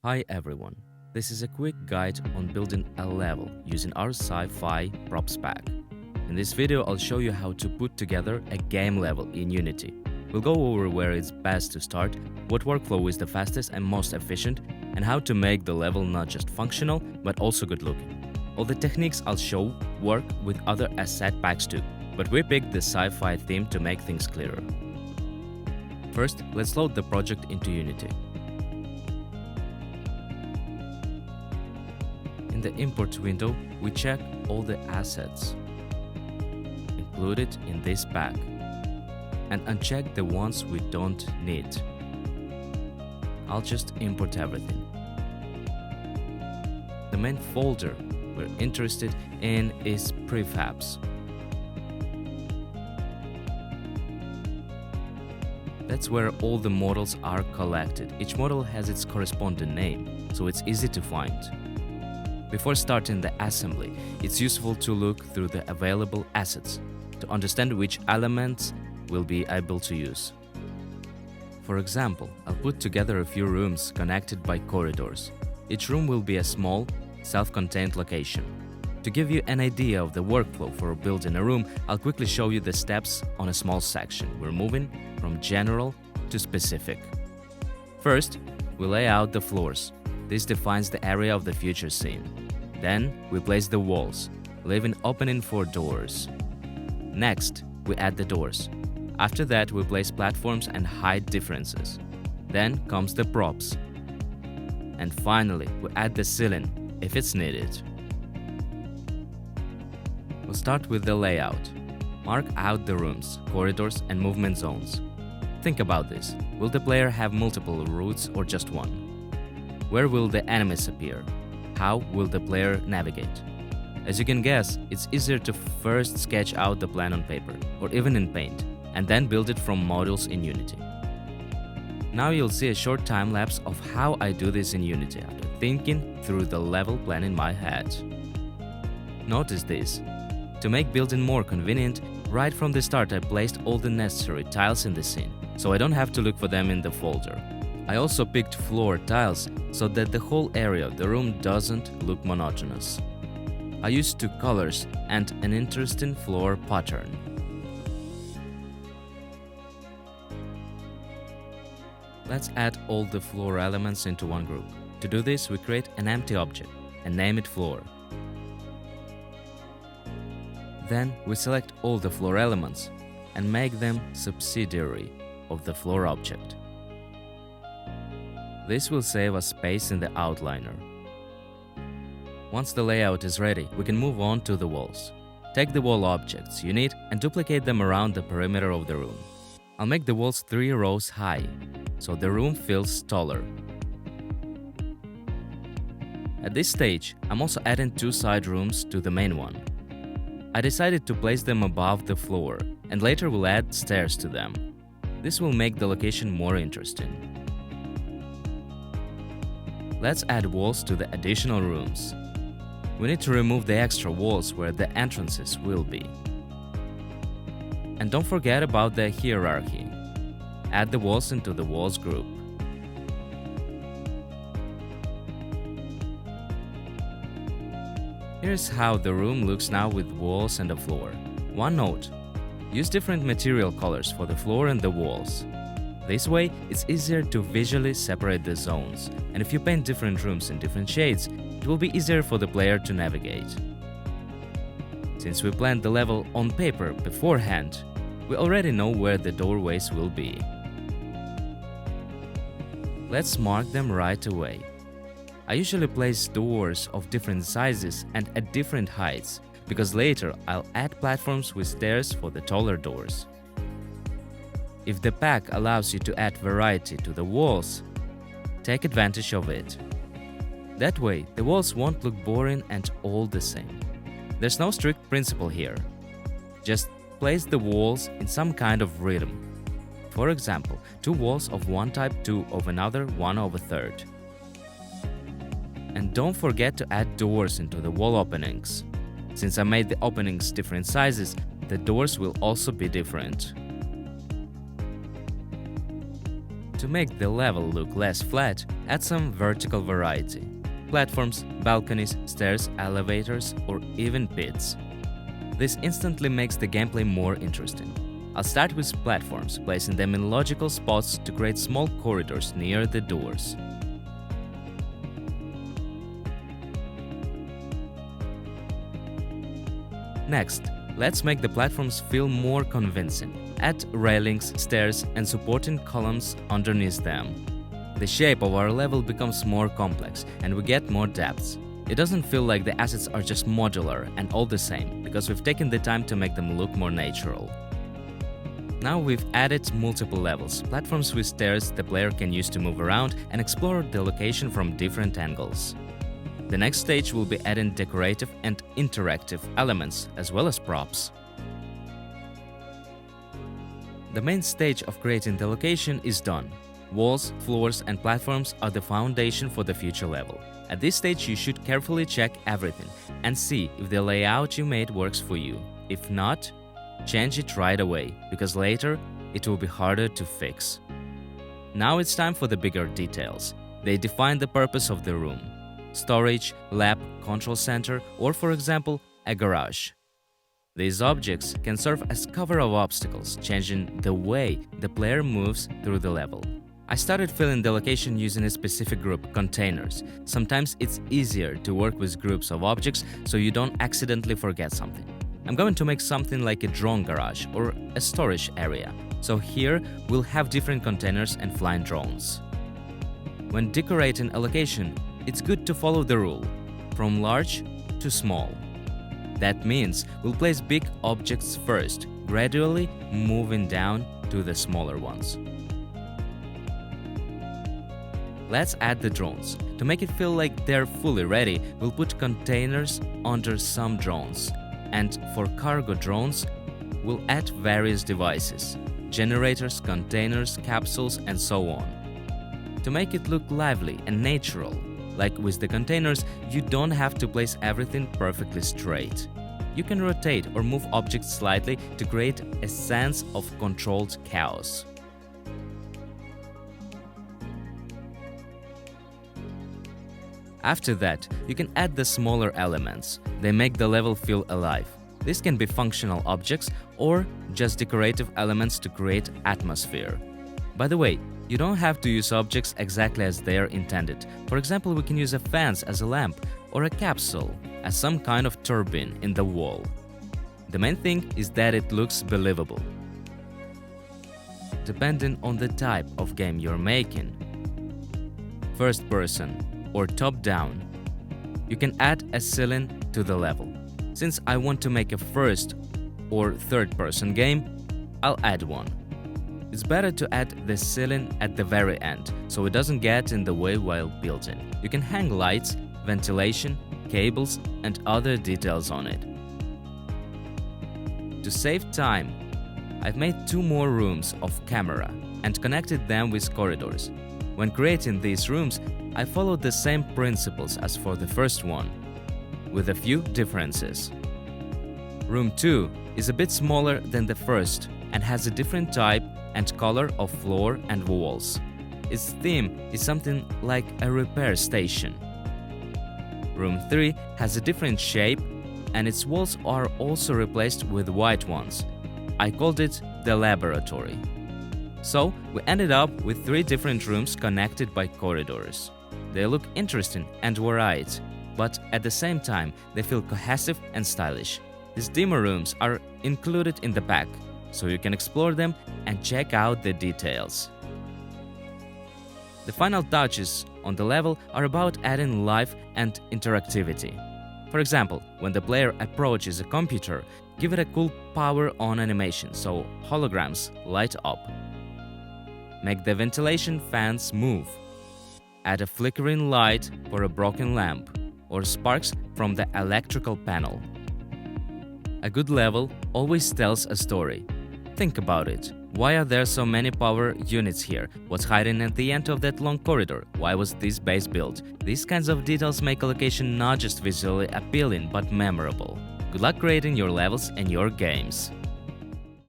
Hi everyone, this is a quick guide on building a level using our Sci-Fi props pack. In this video I'll show you how to put together a game level in Unity. We'll go over where it's best to start, what workflow is the fastest and most efficient, and how to make the level not just functional but also good looking. All the techniques I'll show work with other asset packs too, but we picked the Sci-Fi theme to make things clearer. First, let's load the project into Unity. In the import window, we check all the assets included in this pack and uncheck the ones we don't need. I'll just import everything. The main folder we're interested in is prefabs. That's where all the models are collected. Each model has its corresponding name, so it's easy to find. Before starting the assembly, it's useful to look through the available assets to understand which elements we'll be able to use. For example, I'll put together a few rooms connected by corridors. Each room will be a small, self-contained location. To give you an idea of the workflow for building a room, I'll quickly show you the steps on a small section. We're moving from general to specific. First, we lay out the floors. This defines the area of the future scene. Then, we place the walls, leaving opening for doors. Next, we add the doors. After that, we place platforms and hide differences. Then comes the props. And finally, we add the ceiling, if it's needed. We'll start with the layout. Mark out the rooms, corridors, and movement zones. Think about this. Will the player have multiple routes or just one? Where will the enemies appear? How will the player navigate? As you can guess, it's easier to first sketch out the plan on paper, or even in Paint, and then build it from modules in Unity. Now you'll see a short time lapse of how I do this in Unity after thinking through the level plan in my head. Notice this. To make building more convenient, right from the start I placed all the necessary tiles in the scene, so I don't have to look for them in the folder. I also picked floor tiles so that the whole area of the room doesn't look monotonous. I used two colors and an interesting floor pattern. Let's add all the floor elements into one group. To do this, we create an empty object and name it floor. Then we select all the floor elements and make them subsidiary of the floor object. This will save us space in the outliner. Once the layout is ready, we can move on to the walls. Take the wall objects you need and duplicate them around the perimeter of the room. I'll make the walls 3 rows high, so the room feels taller. At this stage, I'm also adding 2 side rooms to the main one. I decided to place them above the floor, and later we'll add stairs to them. This will make the location more interesting. Let's add walls to the additional rooms. We need to remove the extra walls where the entrances will be. And don't forget about the hierarchy. Add the walls into the walls group. Here's how the room looks now with walls and a floor. One note: use different material colors for the floor and the walls. This way, it's easier to visually separate the zones, and if you paint different rooms in different shades, it will be easier for the player to navigate. Since we planned the level on paper beforehand, we already know where the doorways will be. Let's mark them right away. I usually place doors of different sizes and at different heights, because later I'll add platforms with stairs for the taller doors. If the pack allows you to add variety to the walls, take advantage of it. That way, the walls won't look boring and all the same. There's no strict principle here. Just place the walls in some kind of rhythm. For example, 2 walls of one type, 2 of another, 1 of a third. And don't forget to add doors into the wall openings. Since I made the openings different sizes, the doors will also be different. To make the level look less flat, add some vertical variety. Platforms, balconies, stairs, elevators, or even pits. This instantly makes the gameplay more interesting. I'll start with platforms, placing them in logical spots to create small corridors near the doors. Next, let's make the platforms feel more convincing. Add railings, stairs, and supporting columns underneath them. The shape of our level becomes more complex, and we get more depth. It doesn't feel like the assets are just modular and all the same, because we've taken the time to make them look more natural. Now we've added multiple levels, platforms with stairs the player can use to move around and explore the location from different angles. The next stage will be adding decorative and interactive elements, as well as props. The main stage of creating the location is done. Walls, floors, and platforms are the foundation for the future level. At this stage, you should carefully check everything and see if the layout you made works for you. If not, change it right away, because later it will be harder to fix. Now it's time for the bigger details. They define the purpose of the room: storage, lab, control center, or for example, a garage. These objects can serve as cover of obstacles, changing the way the player moves through the level. I started filling the location using a specific group, containers. Sometimes it's easier to work with groups of objects so you don't accidentally forget something. I'm going to make something like a drone garage or a storage area. So here we'll have different containers and flying drones. When decorating a location, it's good to follow the rule, from large to small. That means we'll place big objects first, gradually moving down to the smaller ones. Let's add the drones. To make it feel like they're fully ready, we'll put containers under some drones. And for cargo drones, we'll add various devices: generators, containers, capsules, and so on. To make it look lively and natural, like with the containers, you don't have to place everything perfectly straight. You can rotate or move objects slightly to create a sense of controlled chaos. After that, you can add the smaller elements. They make the level feel alive. This can be functional objects or just decorative elements to create atmosphere. By the way, you don't have to use objects exactly as they are intended. For example, we can use a fence as a lamp or a capsule as some kind of turbine in the wall. The main thing is that it looks believable. Depending on the type of game you're making, first person or top-down, you can add a ceiling to the level. Since I want to make a first or third-person game, I'll add one. It's better to add the ceiling at the very end, so it doesn't get in the way while building. You can hang lights, ventilation, cables, and other details on it. To save time, I've made 2 more rooms of camera and connected them with corridors. When creating these rooms, I followed the same principles as for the first one, with a few differences. Room 2 is a bit smaller than the first and has a different type and color of floor and walls. Its theme is something like a repair station. Room 3 has a different shape and its walls are also replaced with white ones. I called it the laboratory. So we ended up with 3 different rooms connected by corridors. They look interesting and varied, but at the same time they feel cohesive and stylish. These demo rooms are included in the pack, so you can explore them and check out the details. The final touches on the level are about adding life and interactivity. For example, when the player approaches a computer, give it a cool power-on animation so holograms light up. Make the ventilation fans move. Add a flickering light for a broken lamp or sparks from the electrical panel. A good level always tells a story. Think about it. Why are there so many power units here? What's hiding at the end of that long corridor? Why was this base built? These kinds of details make a location not just visually appealing but memorable. Good luck creating your levels and your games!